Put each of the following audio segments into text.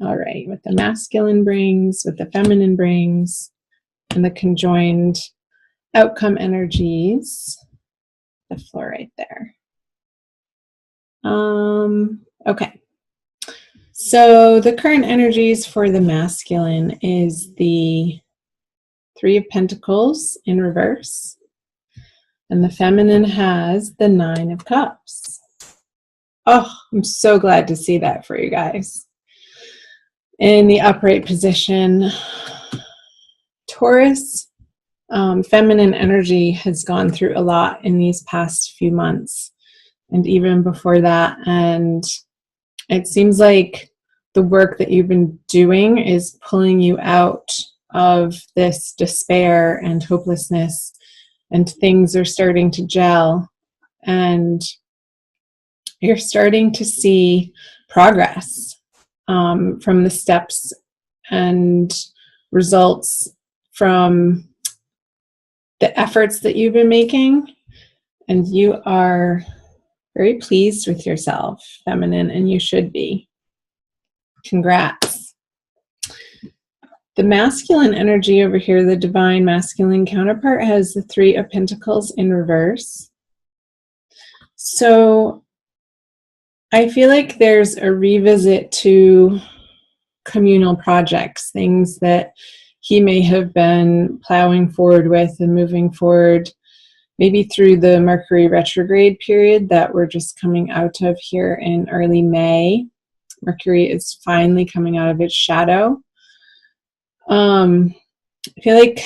All right, what the masculine brings, what the feminine brings, and the conjoined outcome energies. The floor right there. Okay. So the current energies for the masculine is the Three of Pentacles in reverse, and the feminine has the Nine of Cups. Oh, I'm so glad to see that for you guys. In the upright position, Taurus, feminine energy has gone through a lot in these past few months and even before that, and it seems like the work that you've been doing is pulling you out of this despair and hopelessness, and things are starting to gel, and you're starting to see progress from the steps and results from the efforts that you've been making, and you are very pleased with yourself, feminine, and you should be. Congrats. The masculine energy over here, the divine masculine counterpart, has the Three of Pentacles in reverse. So I feel like there's a revisit to communal projects, things that he may have been plowing forward with and moving forward, maybe through the Mercury retrograde period that we're just coming out of here in early May. Mercury is finally coming out of its shadow. I feel like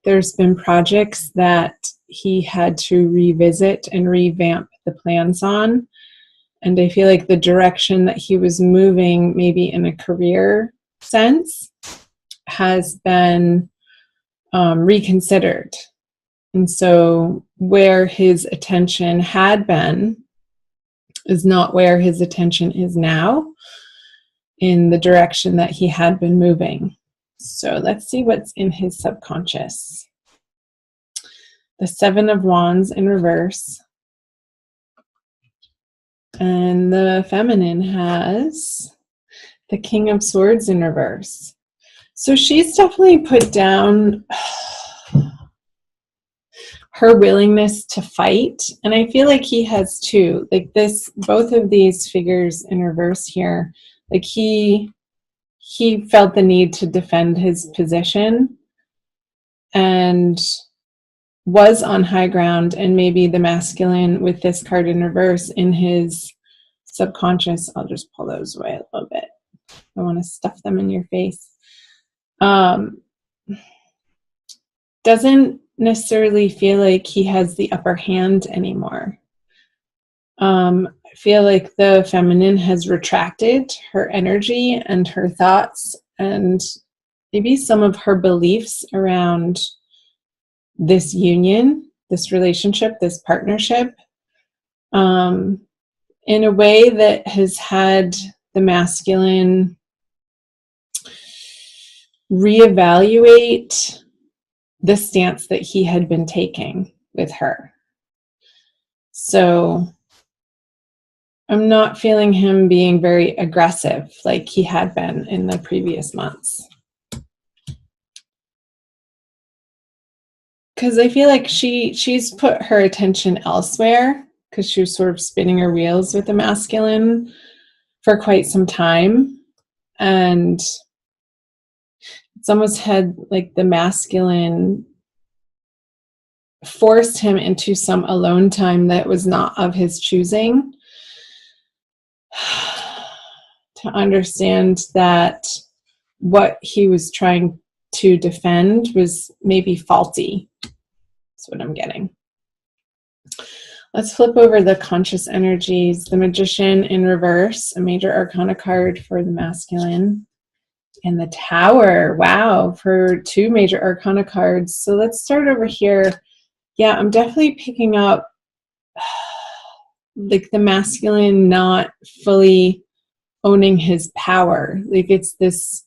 there's been projects that he had to revisit and revamp the plans on. And I feel like the direction that he was moving, maybe in a career sense, has been reconsidered. And so where his attention had been is not where his attention is now in the direction that he had been moving. So let's see what's in his subconscious. The Seven of Wands in reverse. And the feminine has the King of Swords in reverse. So she's definitely put down her willingness to fight. And I feel like he has too. Like this, both of these figures in reverse here, like he felt the need to defend his position and was on high ground, and maybe the masculine with this card in reverse in his subconscious, I'll just pull those away a little bit. I want to stuff them in your face. Doesn't necessarily feel like he has the upper hand anymore. I feel like the feminine has retracted her energy and her thoughts and maybe some of her beliefs around this union, this relationship, this partnership, in a way that has had the masculine reevaluate the stance that he had been taking with her. So I'm not feeling him being very aggressive like he had been in the previous months. Because I feel like she's put her attention elsewhere, because she was sort of spinning her wheels with the masculine for quite some time. And it's almost had like the masculine forced him into some alone time that was not of his choosing, to understand that what he was trying to defend was maybe faulty. That's what I'm getting. Let's flip over the conscious energies. The Magician in reverse, a major arcana card for the masculine. And the Tower, wow, for two major arcana cards. So let's start over here. Yeah, I'm definitely picking up like the masculine not fully owning his power. Like it's this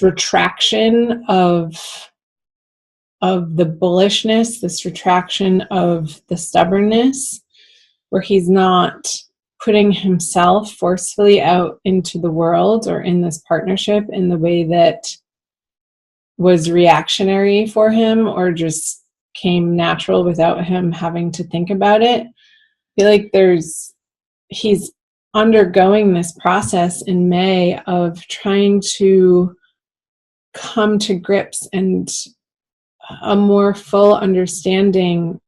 retraction of the bullishness, this retraction of the stubbornness, where he's not putting himself forcefully out into the world or in this partnership in the way that was reactionary for him or just came natural without him having to think about it. I feel like he's undergoing this process in May of trying to come to grips and a more full understanding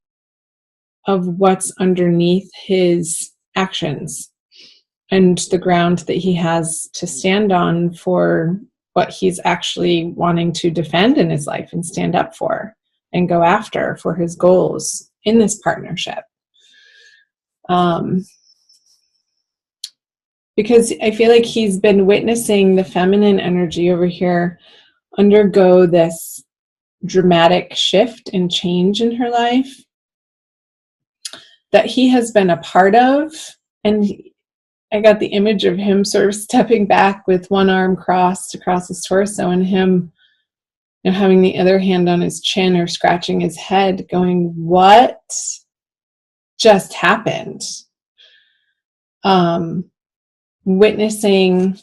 of what's underneath his actions and the ground that he has to stand on for what he's actually wanting to defend in his life and stand up for and go after for his goals in this partnership. Because I feel like he's been witnessing the feminine energy over here undergo this dramatic shift and change in her life that he has been a part of. And I got the image of him sort of stepping back with one arm crossed across his torso and him, you know, having the other hand on his chin or scratching his head going, what just happened? Witnessing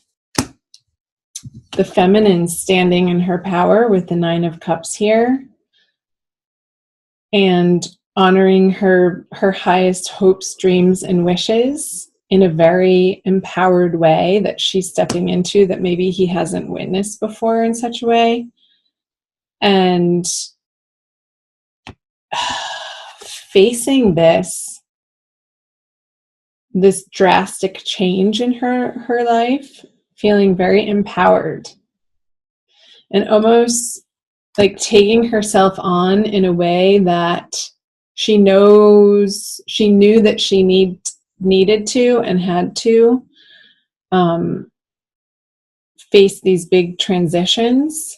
the feminine standing in her power with the 9 of Cups here and honoring her highest hopes, dreams, and wishes in a very empowered way that she's stepping into that maybe he hasn't witnessed before in such a way. And facing this drastic change in her life, feeling very empowered and almost like taking herself on in a way that she knew that she needed to and had to face these big transitions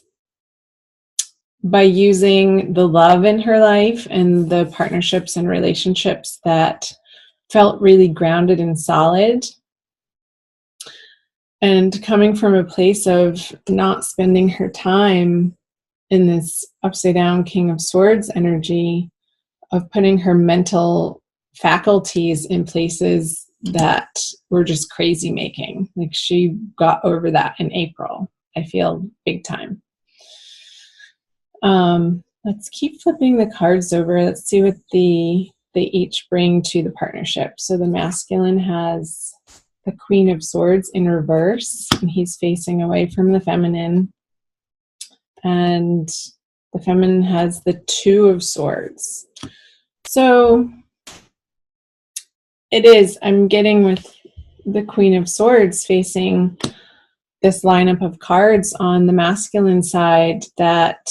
by using the love in her life and the partnerships and relationships that felt really grounded and solid, and coming from a place of not spending her time in this upside down King of Swords energy of putting her mental faculties in places that were just crazy making. Like she got over that in April, I feel, big time. Let's keep flipping the cards over. Let's see what they each bring to the partnership. So the masculine has the Queen of Swords in reverse, and he's facing away from the feminine. And the feminine has the 2 of Swords. So I'm getting with the Queen of Swords facing this lineup of cards on the masculine side that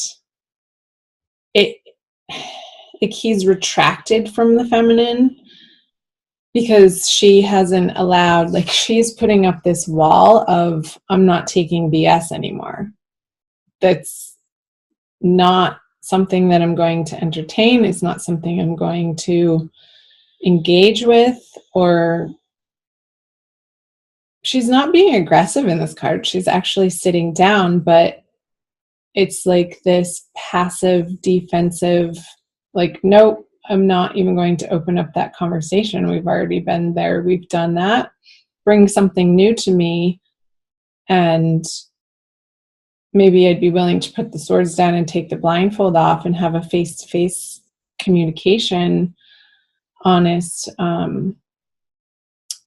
he's retracted from the feminine because she hasn't allowed, like she's putting up this wall of, I'm not taking BS anymore. That's not something that I'm going to entertain. It's not something I'm going to engage with, or she's not being aggressive in this card. She's actually sitting down, but it's like this passive, defensive, like, nope, I'm not even going to open up that conversation. We've already been there. We've done that. Bring something new to me, and maybe I'd be willing to put the swords down and take the blindfold off and have a face-to-face communication, honest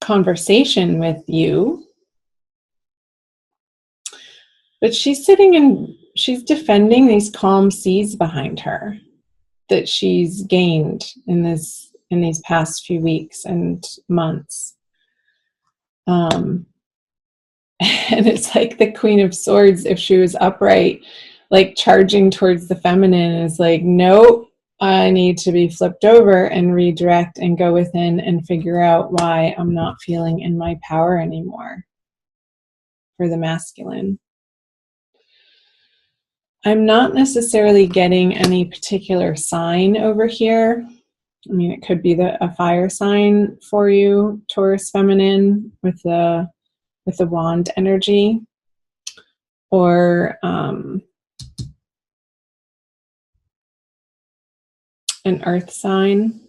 conversation with you. But she's sitting and she's defending these calm seas behind her that she's gained in these past few weeks and months. And it's like the Queen of Swords, if she was upright, like charging towards the feminine, is like, nope, I need to be flipped over and redirect and go within and figure out why I'm not feeling in my power anymore for the masculine. I'm not necessarily getting any particular sign over here. I mean, it could be a fire sign for you, Taurus feminine, with the wand energy, or an earth sign.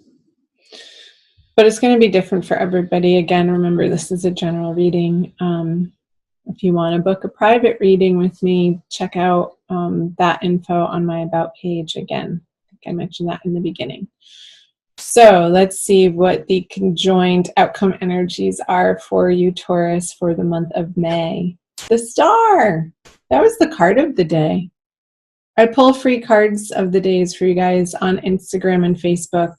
But it's going to be different for everybody. Again, remember, this is a general reading. If you want to book a private reading with me, check out that info on my About page. Again, I think I mentioned that in the beginning. So let's see what the conjoined outcome energies are for you, Taurus, for the month of May. The Star. That was the card of the day. I pull free cards of the days for you guys on Instagram and Facebook.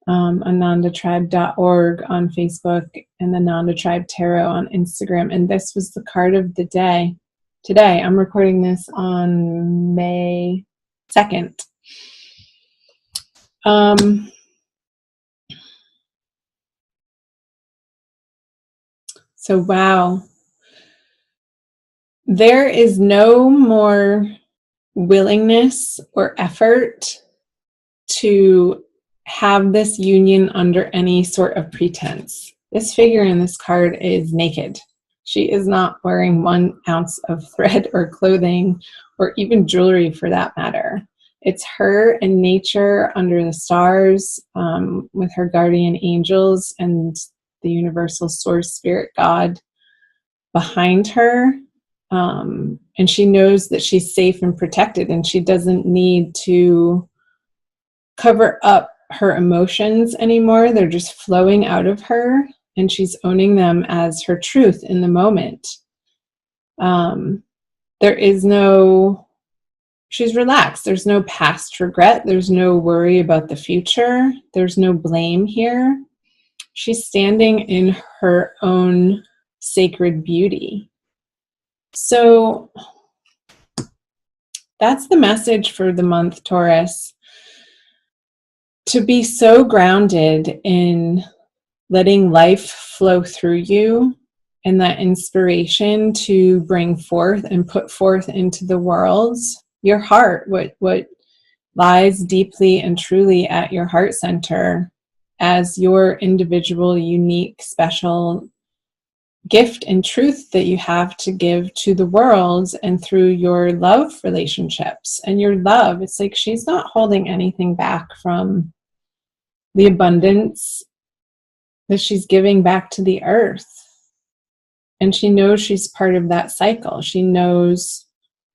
AnandaTribe.org on Facebook and the Nanda Tribe Tarot on Instagram. And this was the card of the day. Today, I'm recording this on May 2nd. So, wow. There is no more willingness or effort to have this union under any sort of pretense. This figure in this card is naked. She is not wearing 1 ounce of thread or clothing or even jewelry for that matter. It's her and nature under the stars with her guardian angels and the universal source spirit God behind her. And she knows that she's safe and protected, and she doesn't need to cover up her emotions anymore. They're just flowing out of her, and she's owning them as her truth in the moment. There is no, she's relaxed. There's no past regret. There's no worry about the future. There's no blame here. She's standing in her own sacred beauty. So that's the message for the month, Taurus. To be so grounded in letting life flow through you and that inspiration to bring forth and put forth into the world your heart, what lies deeply and truly at your heart center as your individual, unique, special gift and truth that you have to give to the world, and through your love relationships and your love. It's like she's not holding anything back from the abundance that she's giving back to the earth. And she knows she's part of that cycle. She knows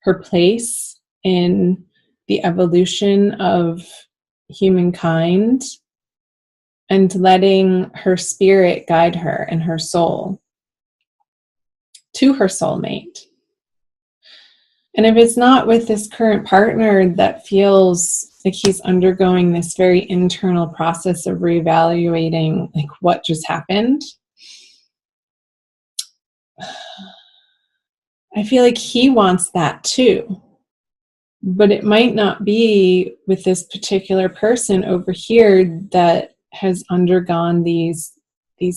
her place in the evolution of humankind and letting her spirit guide her and her soul to her soulmate. And if it's not with this current partner that feels like he's undergoing this very internal process of reevaluating like what just happened, I feel like he wants that too. But it might not be with this particular person over here that has undergone these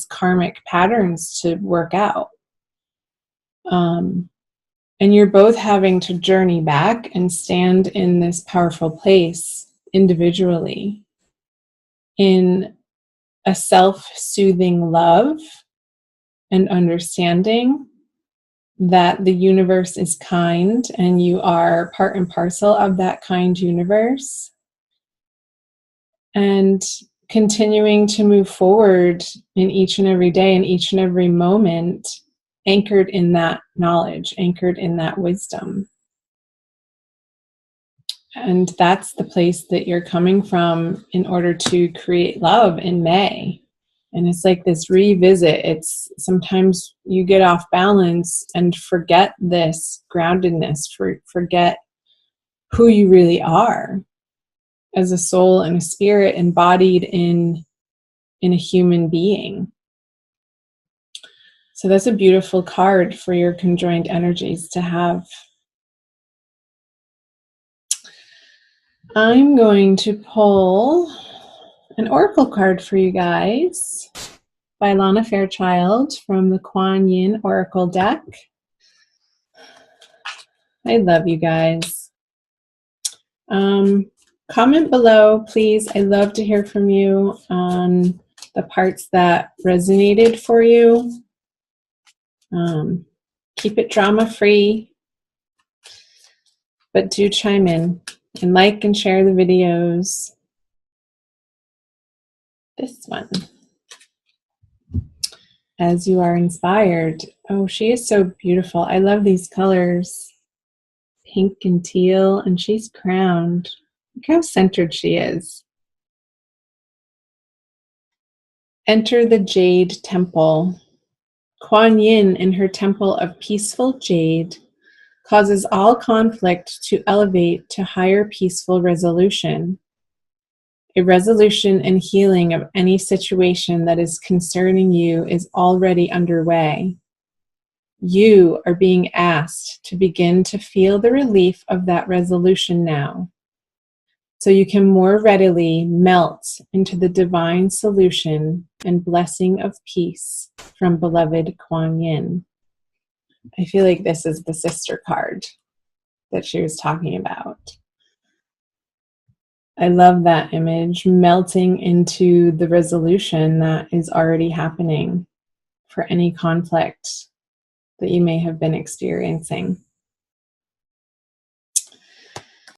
karmic patterns to work out. And you're both having to journey back and stand in this powerful place individually in a self-soothing love and understanding that the universe is kind and you are part and parcel of that kind universe, and continuing to move forward in each and every day and each and every moment, anchored in that knowledge, anchored in that wisdom. And that's the place that you're coming from in order to create love in May. And it's like this revisit. It's sometimes you get off balance and forget this groundedness, forget who you really are as a soul and a spirit embodied in a human being. So that's a beautiful card for your conjoined energies to have. I'm going to pull an oracle card for you guys by Lana Fairchild from the Kuan Yin Oracle deck. I love you guys. Comment below, please. I love to hear from you on the parts that resonated for you. Keep it drama-free, but do chime in and like and share the videos. this one. As you are inspired. Oh, she is so beautiful. I love these colors. Pink and teal, and she's crowned. Look how centered she is. Enter the Jade Temple. Kuan Yin in her temple of peaceful jade causes all conflict to elevate to higher peaceful resolution. A resolution and healing of any situation that is concerning you is already underway. You are being asked to begin to feel the relief of that resolution now, so you can more readily melt into the divine solution and blessing of peace from beloved Kuan Yin. I feel like this is the sister card that she was talking about. I love that image, melting into the resolution that is already happening for any conflict that you may have been experiencing.